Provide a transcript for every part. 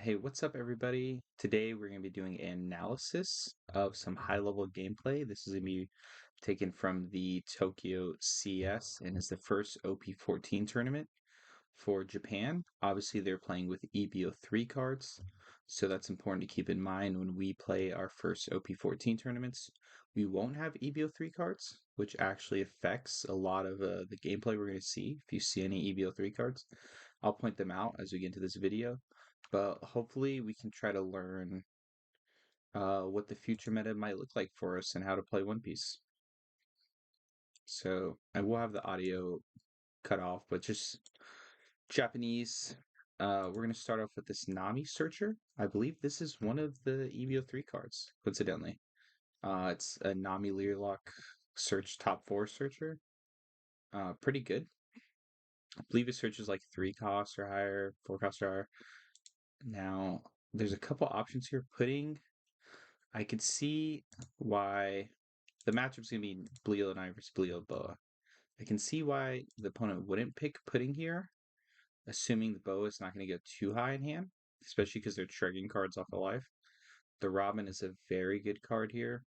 Hey, what's up, everybody? Today we're going to be doing an analysis of some high-level gameplay. This is going to be taken from the Tokyo CS and is the first OP14 tournament for Japan. Obviously, they're playing with EBO3 cards, so that's important to keep in mind when we play our first OP14 tournaments. We won't have EBO3 cards, which actually affects a lot of the gameplay we're going to see. If you see any EBO3 cards, I'll point them out as we get into this video. But hopefully, we can try to learn what the future meta might look like for us and how to play One Piece. So I will have the audio cut off, but just Japanese. We're going to start off with this Nami searcher. I believe this is one of the EVO3 cards, coincidentally. It's a Nami Learlock search top 4 searcher. Pretty good. I believe it searches like 3 costs or higher, 4 costs or higher. Now, there's a couple options here. I could see why the matchup's going to be Bleo Nami versus Bleo Boa. I can see why the opponent wouldn't pick Pudding here, assuming the Boa is not going to go too high in hand, especially because they're triggering cards off of life. The Robin is a very good card here,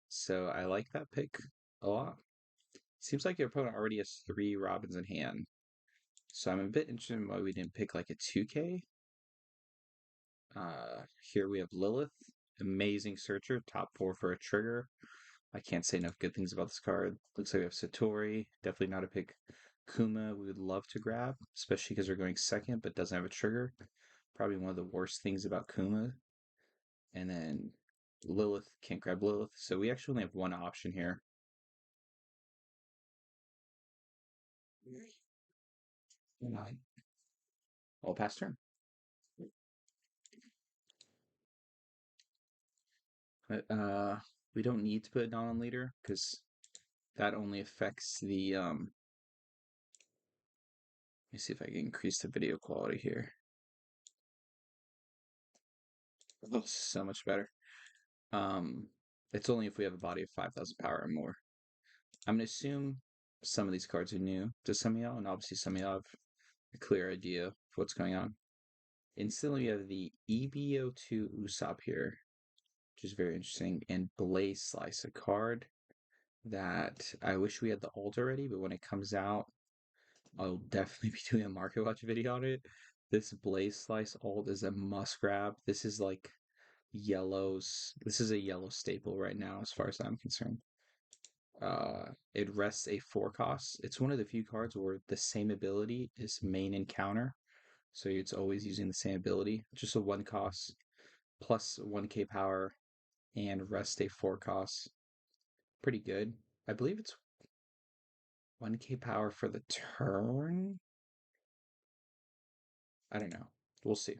so I like that pick a lot. Seems like your opponent already has 3 Robins in hand, so I'm a bit interested in why we didn't pick like a 2K. Here we have Lilith, amazing searcher, top 4 for a trigger. I can't say enough good things about this card. Looks like we have Satori, definitely not a pick. Kuma, we would love to grab, especially because we're going second, but doesn't have a trigger. Probably one of the worst things about Kuma. And then Lilith, can't grab Lilith. So we actually only have one option here. All pass turn. But we don't need to put a Dawn on leader because that only affects the let me see if I can increase the video quality here. Oh, so much better. It's only if we have a body of 5,000 power or more. I'm gonna assume some of these cards are new to some of y'all, and obviously some of y'all have a clear idea of what's going on. Instantly, we have the EBO2 Usopp here, which is very interesting, and Blaze Slice, a card that I wish we had the ult already, but when it comes out, I'll definitely be doing a market watch video on it. This Blaze Slice ult is a must grab. This is like yellows. This is a yellow staple right now, as far as I'm concerned. It rests a 4 cost. It's one of the few cards where the same ability is main and counter. So it's always using the same ability. Just a 1 cost plus 1k power and rest a 4 cost. Pretty good. I believe it's 1k power for the turn. I don't know. We'll see.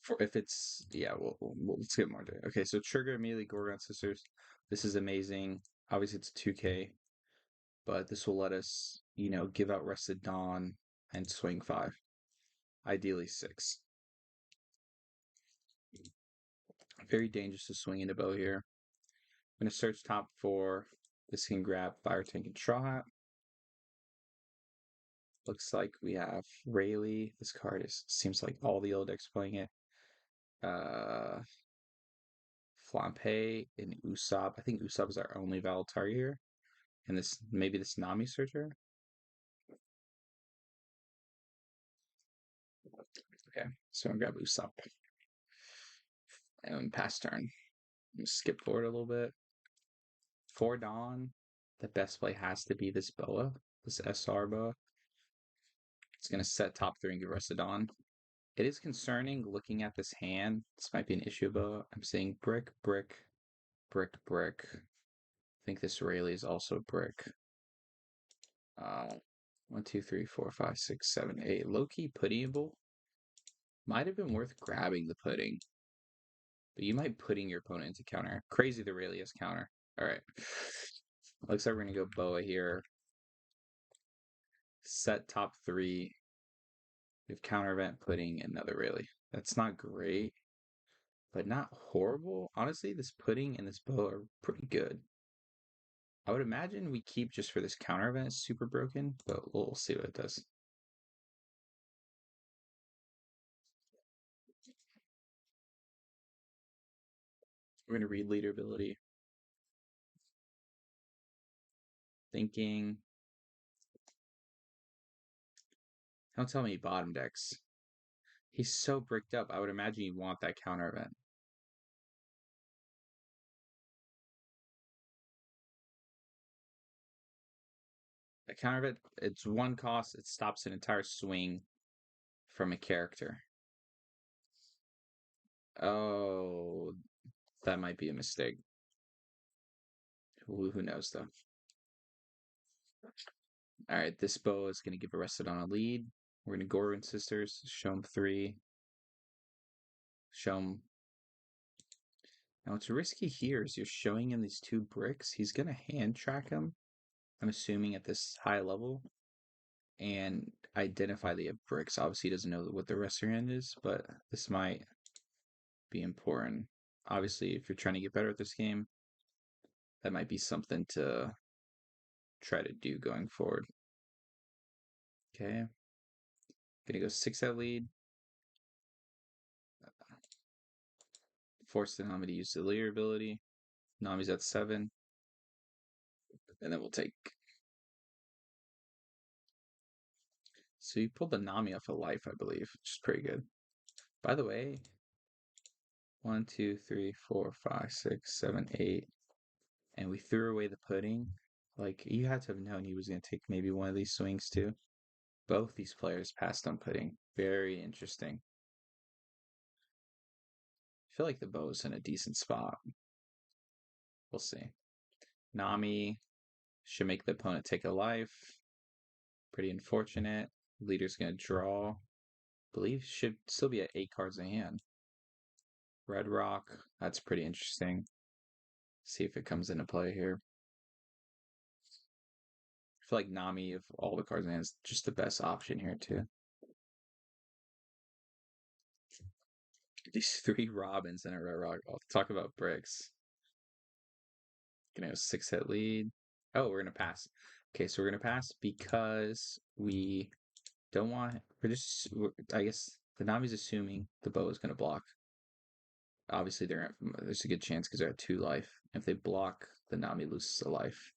For if it's let's get more into it. Okay, so trigger immediately Gorgon Sisters. This is amazing. Obviously it's 2k, but this will let us, give out Rested Dawn and swing 5. Ideally 6. Very dangerous to swing into bow here. I'm gonna search top 4. This can grab Fire Tank and Straw Hat. Looks like we have Rayleigh. This card seems like all the old decks playing it. Flampe and Usopp. I think Usopp is our only valid target here. And maybe this Nami searcher. Okay, so I'm gonna grab Usopp. And pass turn. Skip forward a little bit. For Dawn, the best play has to be this Boa, this SR Boa. It's gonna set top 3 and give Rested Dawn. It is concerning looking at this hand. This might be an issue, Boa. I'm seeing brick, brick, brick, brick. I think this Rayleigh is also brick. 1, 2, 3, 4, 5, 6, 7, 8. Low-key puddingable. Might have been worth grabbing the pudding. But you might putting your opponent into counter. Crazy the Rayleigh has counter. Alright. Looks like we're gonna go Boa here. Set top 3. We have counter event pudding another Rayleigh. That's not great, but not horrible. Honestly, this pudding and this Boa are pretty good. I would imagine we keep just for this counter event. It's super broken, but we'll see what it does. We're gonna read leader ability. Thinking. Don't tell me he bottom decks. He's so bricked up. I would imagine you want that counter event. A counter event, it's one cost. It stops an entire swing from a character. Oh, that might be a mistake. Who knows, though? All right, this bow is going to give Arrested on a lead. We're going to Gorgon Sisters, show him 3. Show him. Now, what's risky here is you're showing him these 2 bricks. He's going to hand track them, I'm assuming, at this high level, and identify the bricks. Obviously, he doesn't know what the rest of your end is, but this might be important. Obviously, if you're trying to get better at this game, that might be something to try to do going forward. Okay. Gonna go 6 at lead. Force the Nami to use the leader ability. Nami's at 7. And then we'll take. So you pulled the Nami off of life, I believe, which is pretty good. By the way, 1, 2, 3, 4, 5, 6, 7, 8. And we threw away the pudding. Like, you had to have known he was going to take maybe one of these swings too. Both these players passed on pudding. Very interesting. I feel like the bow's in a decent spot. We'll see. Nami should make the opponent take a life. Pretty unfortunate. Leader's going to draw. I believe should still be at 8 cards in hand. Red Rock. That's pretty interesting. See if it comes into play here. I feel like Nami, of all the cards in hand, is just the best option here, too. These 3 Robins and a Red Rock. I'll talk about bricks. Gonna go 6 hit lead. Oh, we're gonna pass. Okay, so we're gonna pass because we don't want. I guess the Nami's assuming the bow is gonna block. Obviously, there's a good chance because they're at 2 life. If they block, the Nami loses a life.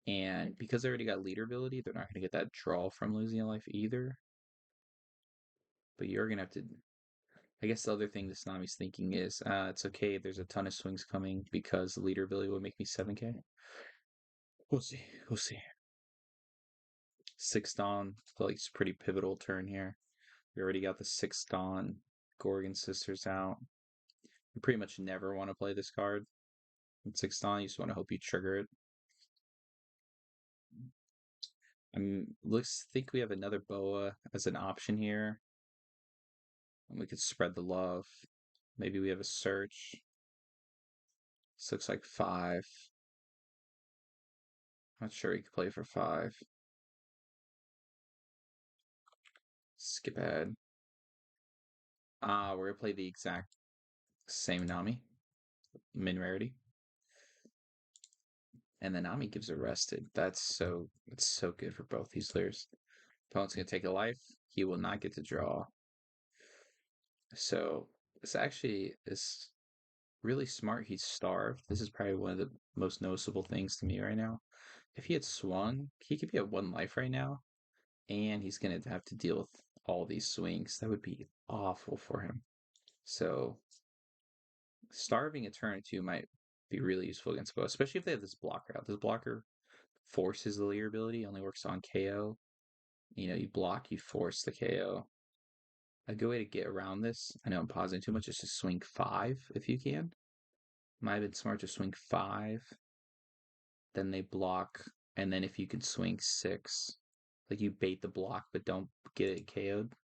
And because they already got leader ability, they're not gonna get that draw from losing a life either. But you're gonna have to. I guess the other thing this Nami's thinking is, it's okay. There's a ton of swings coming because the leader ability will make me 7k. We'll see. We'll see. 6 Dawn. I feel like it's a pretty pivotal turn here. We already got the 6 Dawn Gorgon Sisters out. You pretty much never want to play this card. With 6 Dawn, you just want to hope you trigger it. Let's think we have another Boa as an option here. And we could spread the love. Maybe we have a search. This looks like 5. Not sure he could play for 5. Skip ahead. We're gonna play the exact same Nami. Min rarity. And then Nami gives Arrested. It's so good for both these players. Opponent's gonna take a life. He will not get to draw. So this actually is really smart. He's starved. This is probably one of the most noticeable things to me right now. If he had swung, he could be at 1 life right now, and he's gonna have to deal with all these swings. That would be awful for him. So starving a turn or 2 might be really useful against both, especially if they have this blocker out. This blocker forces the leader ability, only works on KO. You block, you force the KO. A good way to get around this, I know I'm pausing too much, is to swing 5 if you can. Might have been smart to swing 5, then they block, and then if you can swing 6, like you bait the block but don't get it KO'd.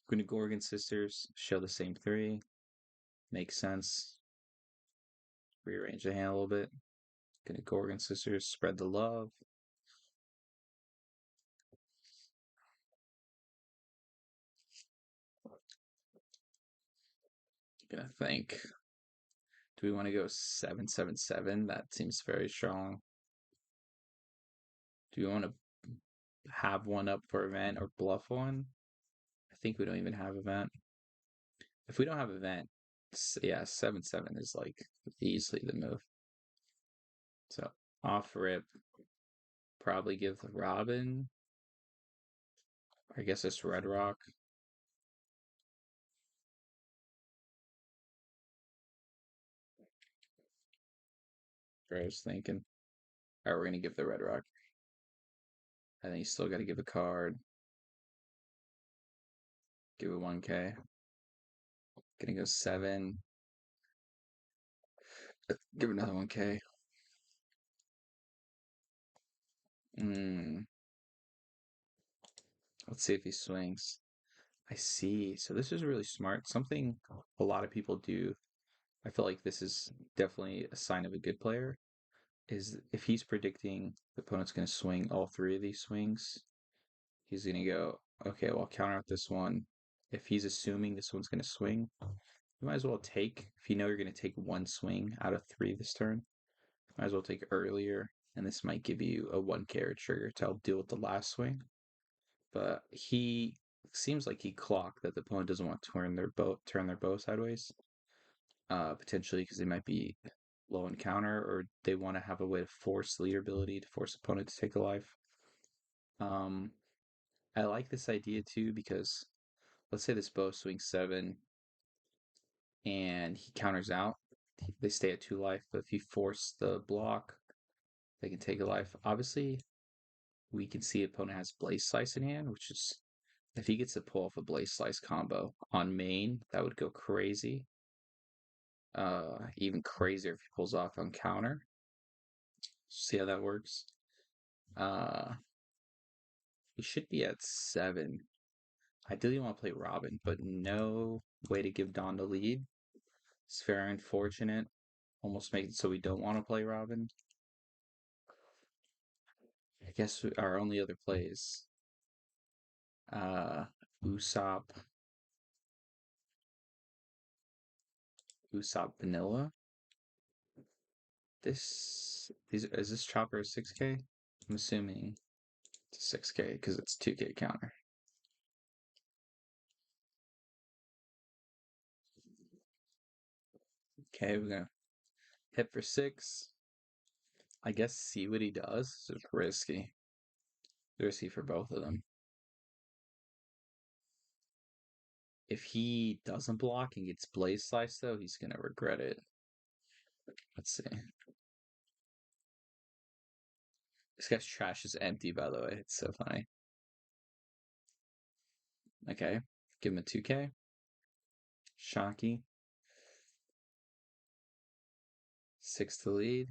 Going to Gorgon Sisters, show the same 3. Makes sense. Rearrange the hand a little bit. Going to Gorgon Sisters, spread the love. Gonna think. Do we want to go 777? That seems very strong. Do we want to have one up for event or bluff one? I think we don't even have event. If we don't have event, yeah, 7-7 is like easily the move. So off rip, probably give the Robin. I guess it's Red Rock. I was thinking. All right, we're gonna give the Red Rock. And then you still got to give a card. Give it 1K. Gonna go 7. Give another 1K. Let's see if he swings. I see. So this is really smart. Something a lot of people do. I feel like this is definitely a sign of a good player. Is if he's predicting the opponent's going to swing all three of these swings, he's going to go, okay, well, I'll counter out this one. If he's assuming this one's going to swing, you might as well take, if you know you're going to take one swing out of 3 this turn, might as well take earlier, and this might give you a 1K trigger to help deal with the last swing. But he seems like he clocked that the opponent doesn't want to turn their bow sideways. Potentially because they might be low in counter, or they want to have a way to force leader ability to force opponent to take a life. Um, I like this idea too because let's say this bow swings 7 and he counters out, they stay at 2 life. But if you force the block, they can take a life. Obviously, we can see opponent has Blaze Slice in hand, which is if he gets to pull off a Blaze Slice combo on main, that would go crazy. Even crazier if he pulls off on counter. See how that works. We should be at 7. Ideally, want to play Robin, but no way to give Dawn the lead. It's very unfortunate. Almost makes it so we don't want to play Robin. I guess our only other plays. Usopp. Usopp Vanilla. Is this chopper a 6K? I'm assuming it's a 6K because it's 2K counter. Okay, we're gonna hit for 6. I guess see what he does. It's risky. Risky for both of them. If he doesn't block and gets Blaze Slice, though, he's gonna regret it. Let's see. This guy's trash is empty, by the way. It's so funny. Okay, give him a 2K. Shocky. 6 to lead.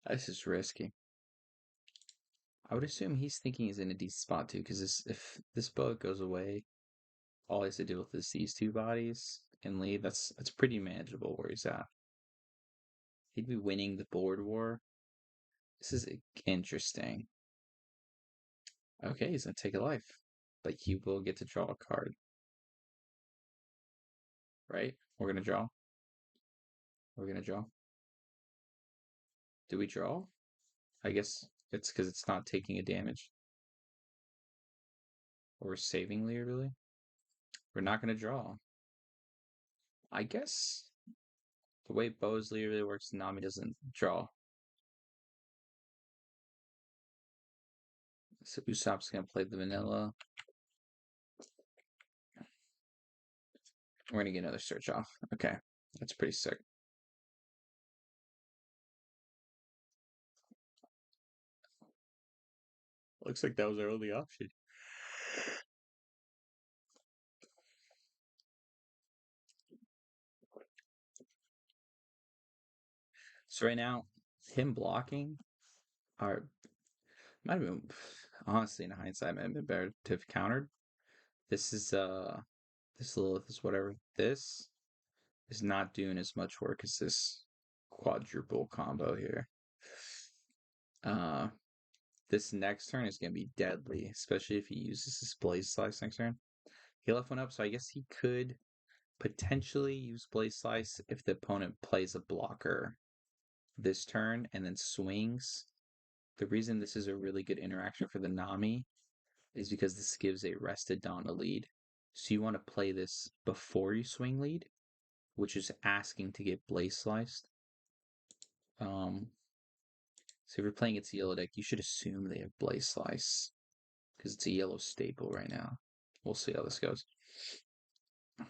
This is risky. I would assume he's thinking he's in a decent spot too, because if this boat goes away, all he has to deal with is these 2 bodies and lead. That's pretty manageable where he's at. He'd be winning the board war. This is interesting. Okay, he's gonna take a life, but he will get to draw a card. Right? We're gonna draw. We're gonna draw. Do we draw? I guess it's because it's not taking a damage. Or saving Lear, really? We're not gonna draw. I guess the way Bo's Lear really works, Nami doesn't draw. So Usopp's gonna play the vanilla. We're gonna get another search off. Okay, that's pretty sick. Looks like that was our only option. So right now, him blocking are might have been honestly in hindsight might have been better to have countered. This is this Lilith is whatever. This is not doing as much work as this quadruple combo here. Uh this next turn is going to be deadly, especially if he uses his Blaze Slice next turn. He left one up, so I guess he could potentially use Blaze Slice if the opponent plays a blocker this turn and then swings. The reason this is a really good interaction for the Nami is because this gives a rested Dawn a lead. So you want to play this before you swing lead, which is asking to get Blaze Sliced. So if you're playing its yellow deck, you should assume they have Blaze Slice because it's a yellow staple right now. We'll see how this goes. I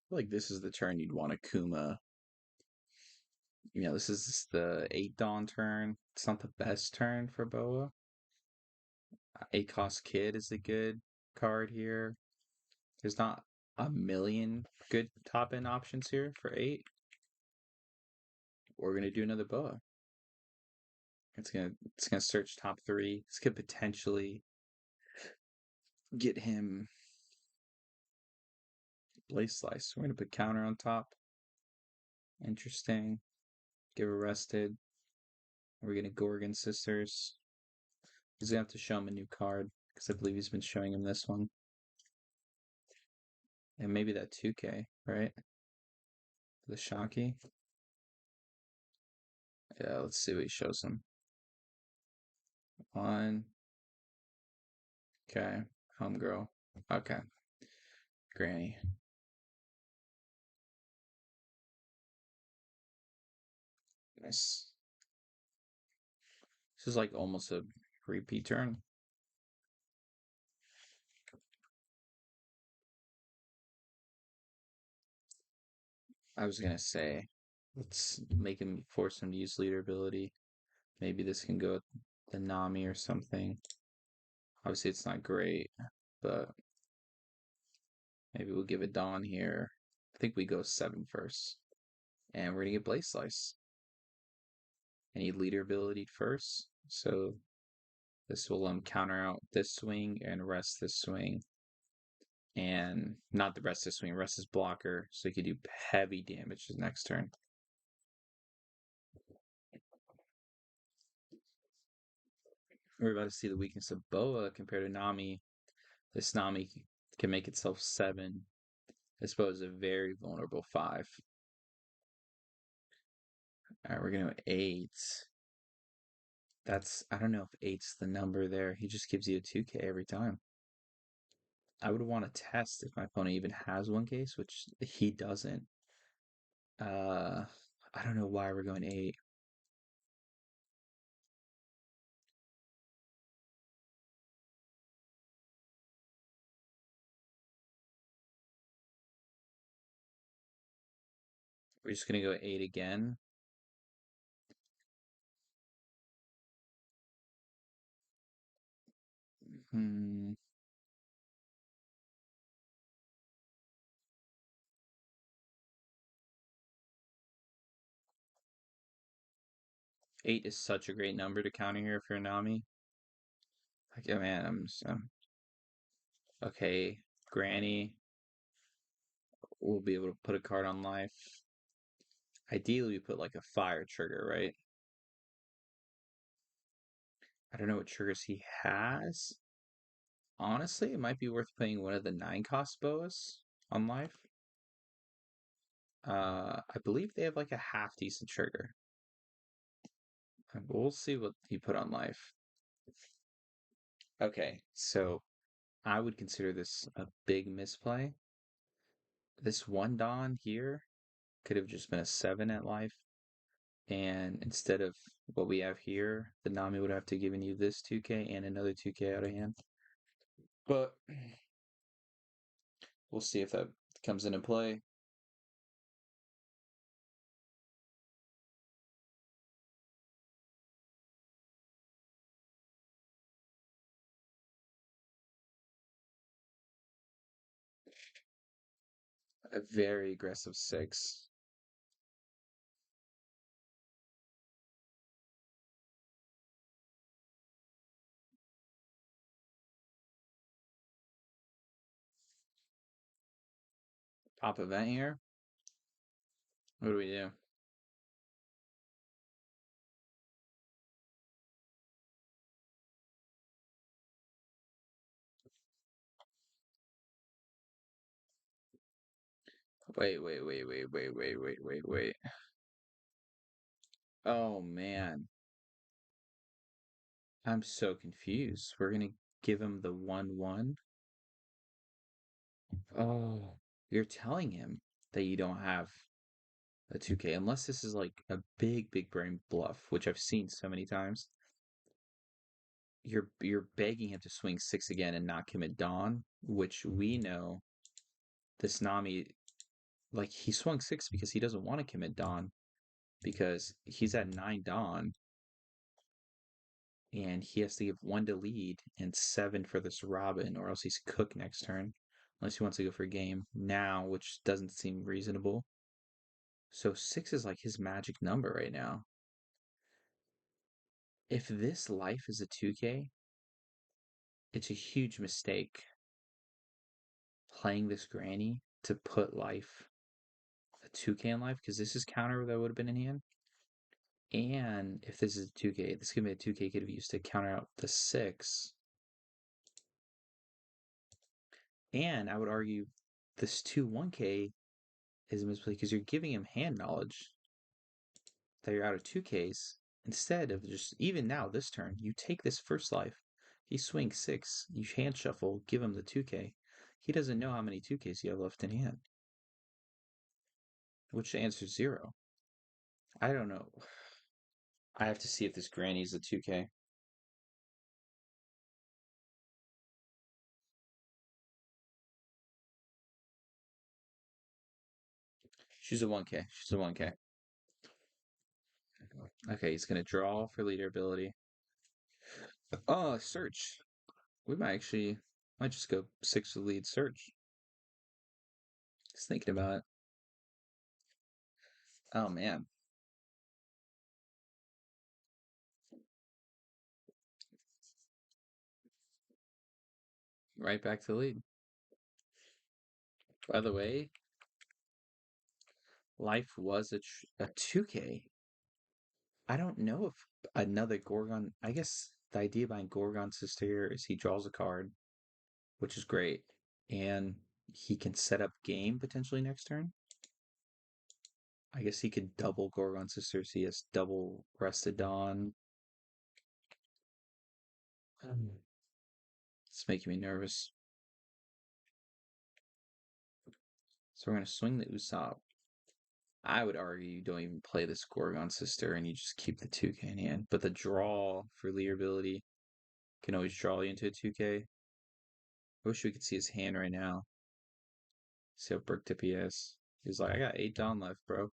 feel like this is the turn you'd want to Kuma. You know, this is the 8 Dawn turn. It's not the best turn for Boa. 8 cost Kid is a good card here. There's not a million good top end options here for 8. We're gonna do another Boa. It's gonna search top 3. This could potentially get him Blaze Slice. We're gonna put counter on top. Interesting. Get arrested. We're gonna Gorgon Sisters. He's gonna have to show him a new card because I believe he's been showing him this one. And maybe that 2K, right? The Shocky. Yeah, let's see what he shows him. 1. Okay. Homegirl. Okay. Granny. Nice. This is like almost a repeat turn. I was gonna say, let's make him force him to use leader ability. Maybe this can go with the Nami or something. Obviously, it's not great, but maybe we'll give it Dawn here. I think we go 7 first. And we're gonna get Blaze Slice. I need leader ability first, so this will counter out this swing and rest this swing. And not the rest this swing, rest this blocker, so he can do heavy damage his next turn. We're about to see the weakness of Boa compared to Nami. This Nami can make itself 7. This Boa is a very vulnerable 5. Alright, we're gonna go 8. I don't know if 8's the number there. He just gives you a 2K every time. I would want to test if my opponent even has 1Ks, which he doesn't. I don't know why we're going 8. We're just gonna go 8 again. Hmm. 8 is such a great number to counter here for Nami. Like, oh man, okay. Granny will be able to put a card on life. Ideally, we put like a fire trigger, right? I don't know what triggers he has. Honestly, it might be worth playing one of the 9 cost boas on life. I believe they have like a half decent trigger. We'll see what he put on life. Okay, so I would consider this a big misplay. This 1 Dawn here could have just been a 7 at life. And instead of what we have here, the Nami would have to given you this 2K and another 2K out of hand. But we'll see if that comes into play. A very aggressive 6. Top event here. What do we do? Wait. Oh man, I'm so confused. We're gonna give him the 1/1. Oh, you're telling him that you don't have a 2K unless this is like a big brain bluff, which I've seen so many times. You're begging him to swing six again and not commit Dawn, which we know this Nami, like he swung six because he doesn't want to commit Dawn because he's at 9 Dawn and he has to give one to lead and 7 for this Robin, or else he's cooked next turn, unless he wants to go for a game now, which doesn't seem reasonable. So 6 is like his magic number right now. If this life is a 2K, it's a huge mistake playing this granny to put life a 2K in life because this is counter that would have been in hand. And if this is a 2K, this could be a 2K could have used to counter out the 6. And I would argue this 2 1K is a misplay because you're giving him hand knowledge that you're out of 2Ks instead of just, even now, this turn, you take this first life. He swings 6, you hand shuffle, give him the 2K. He doesn't know how many 2Ks you have left in hand, which answers 0. I don't know. I have to see if this granny's a 2K. She's a 1K. She's a 1K. Okay, he's gonna draw for leader ability. Oh, search. We might just go 6 with lead search. Just thinking about it. Oh man. Right back to the lead. By the way, life was a 2K. I don't know if another Gorgon. I guess the idea behind Gorgon Sister here is he draws a card, which is great, and he can set up game potentially next turn. I guess he could double Gorgon Sister, so he has double Rested Dawn. It's making me nervous. So we're gonna swing the Usopp. I would argue you don't even play this Gorgon Sister and you just keep the 2K in hand. But the draw for leader ability can always draw you into a 2K. I wish we could see his hand right now. See how brick tip he is. He's like, I got 8 down left, bro.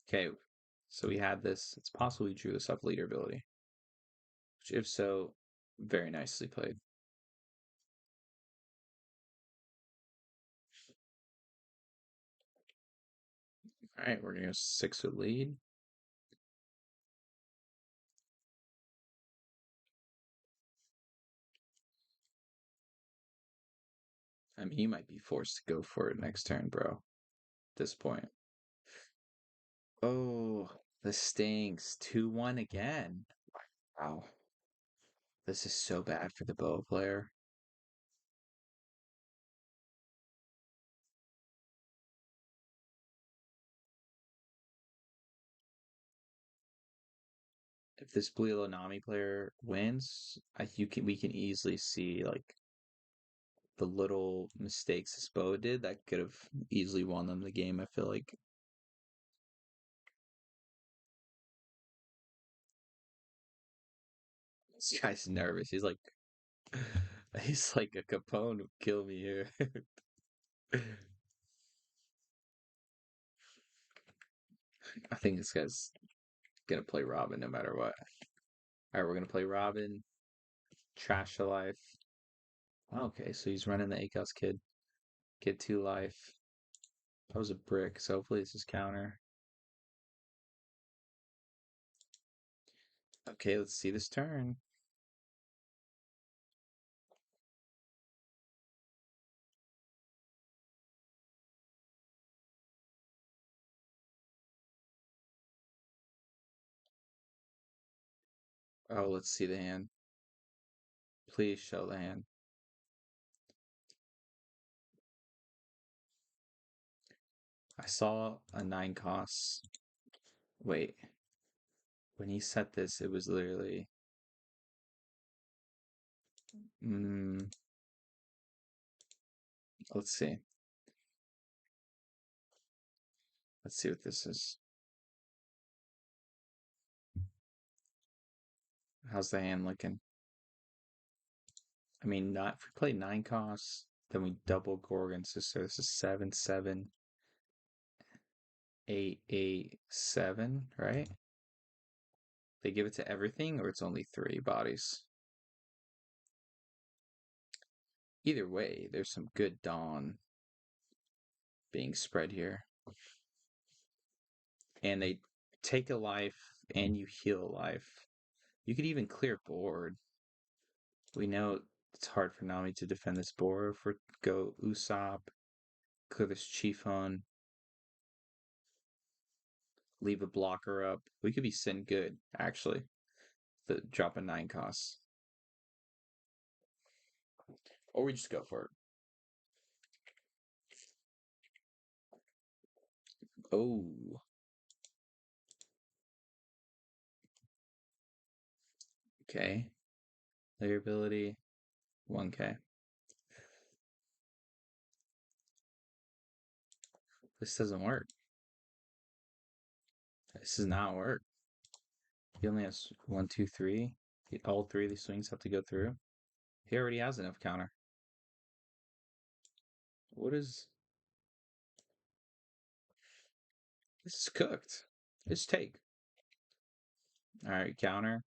Okay, so we had this. It's possible we drew this up leader ability. Which, if so, very nicely played. All right, we're gonna go 6 with lead. I mean, he might be forced to go for it next turn, bro. At this point. Oh, this stinks. 2-1 again. Wow. This is so bad for the Boa player. If this Blue Nami player wins, we can easily see like the little mistakes this Boa did that could have easily won them the game. I feel like this guy's nervous. He's like a Capone would kill me here. I think this guy's gonna play Robin no matter what. All right, we're gonna play Robin. Trash the life. Okay, so he's running the Akos kid. Get 2 life. That was a brick, so hopefully this is counter. Okay, let's see this turn. Oh, let's see the hand. Please show the hand. I saw a 9 cost. Wait. When he set this, it was literally... let's see. Let's see what this is. How's the hand looking? I mean, not if we play 9 costs, then we double Gorgon Sister. This is 7, 7, 8, 8, 7, right? They give it to everything, or it's only 3 bodies? Either way, there's some good Dawn being spread here. And they take a life and you heal a life. You could even clear board. We know it's hard for Nami to defend this board. If we go Usopp, clear this Chiefon, leave a blocker up. We could be Sin good, actually. The drop a 9 costs. Or we just go for it. Oh. Okay. Layer ability, 1k. This doesn't work. This does not work. He only has 1, 2, 3. All 3 of these swings have to go through. He already has enough counter. What is... This is cooked. Just take. Alright, counter.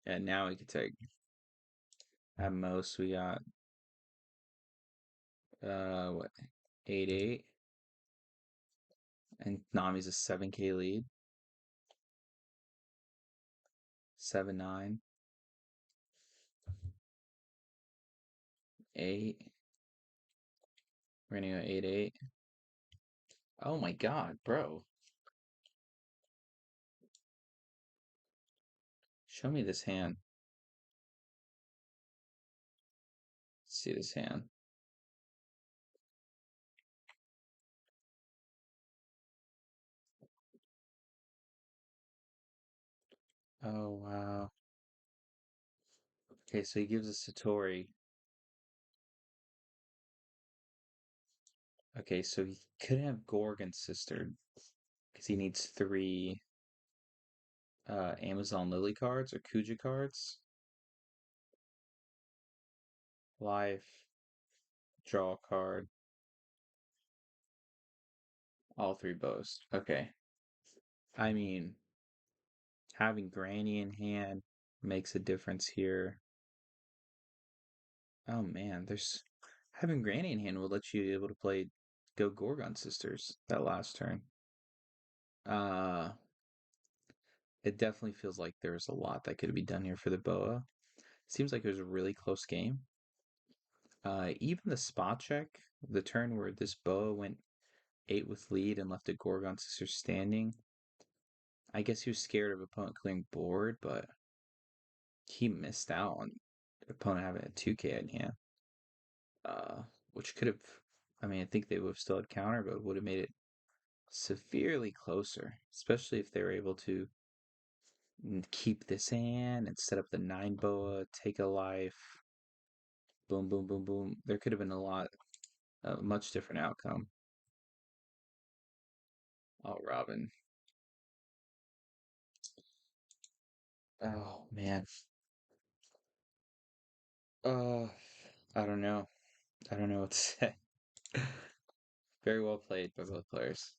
And now we can take. At most, we got... what? 8, 8. And Nami's a 7k lead. 7, 9. 8. We're gonna go 8, 8. Oh my god, bro. Show me this hand. Let's see this hand. Oh, wow. Okay, so he gives us Satori. Okay, so he could have Gorgon Sister. Because he needs 3 Amazon Lily cards or Kuja cards. Life. Draw a card. All 3 boast. Okay. I mean, having Granny in hand makes a difference here. Oh man, there's having Granny in hand will let you be able to play go Gorgon Sisters that last turn. It definitely feels like there's a lot that could be done here for the Boa. Seems like it was a really close game. Even the spot check, the turn where this Boa went 8 with lead and left a Gorgon Sister standing. I guess he was scared of opponent clearing board, but he missed out on opponent having a 2k in hand. Which could have, I mean, I think they would have still had counter, but would have made it severely closer, especially if they were able to keep this hand and set up the 9 Boa, take a life, boom, boom, boom, boom. There could have been a much different outcome. Oh, Robin. Oh, man. Uh, I don't know. I don't know what to say. Very well played by both players.